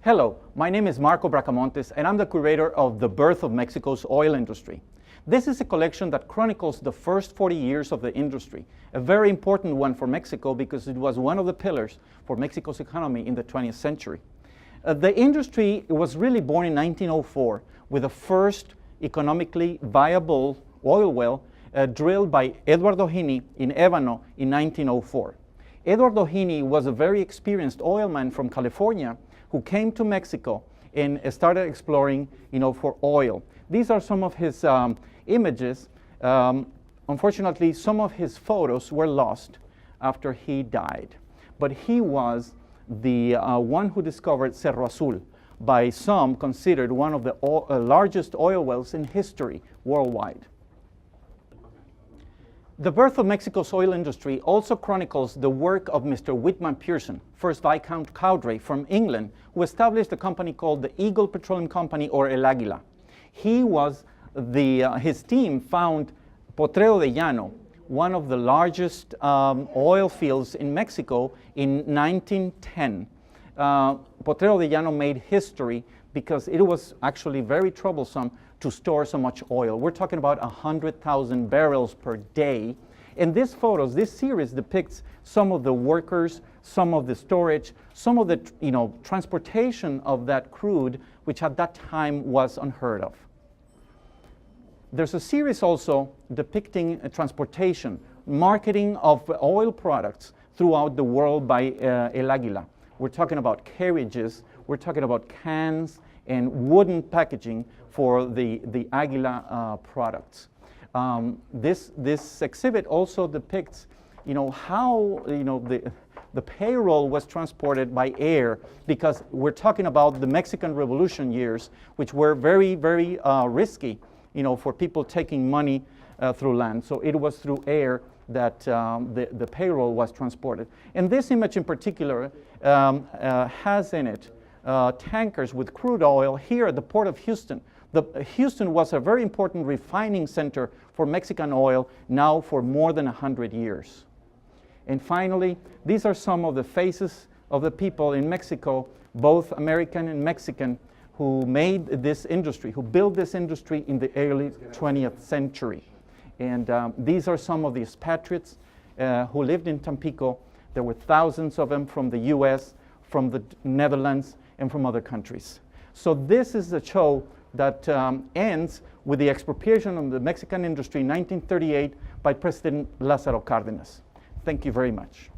Hello, my name is Marco Bracamontes, and I'm the curator of The Birth of Mexico's Oil Industry. This is a collection that chronicles the first 40 years of the industry, a very important one for Mexico because it was one of the pillars for Mexico's economy in the 20th century. The industry was really born in 1904 with the first economically viable oil well drilled by Eduardo Gini in Ébano in 1904. Eduardo Gini was a very experienced oilman from California who came to Mexico and started exploring, for oil. These are some of his images. Unfortunately, some of his photos were lost after he died. But he was the one who discovered Cerro Azul, by some considered one of the largest oil wells in history worldwide. The Birth of Mexico's Oil Industry also chronicles the work of Mr. Whitman Pearson, first Viscount Cowdray from England, who established a company called the Eagle Petroleum Company, or El Águila. His team found Potrero de Llano, one of the largest oil fields in Mexico, in 1910. Potrero de Llano made history because it was actually very troublesome to store so much oil. We're talking about 100,000 barrels per day. And this series depicts some of the workers, some of the storage, some of the transportation of that crude, which at that time was unheard of. There's a series also depicting transportation, marketing of oil products throughout the world by El Águila. We're talking about carriages, we're talking about cans and wooden packaging for the Águila products. This exhibit also depicts, how the payroll was transported by air, because we're talking about the Mexican Revolution years, which were very, very risky, for people taking money through land. So it was through air that the payroll was transported. And this image in particular has in it tankers with crude oil here at the port of Houston. Houston was a very important refining center for Mexican oil now for more than 100 years. And finally, these are some of the faces of the people in Mexico, both American and Mexican, who made this industry, who built this industry in the early 20th century. And these are some of the expatriates who lived in Tampico. There were thousands of them from the US, from the Netherlands, and from other countries. So this is the show that ends with the expropriation of the Mexican industry in 1938 by President Lázaro Cárdenas. Thank you very much.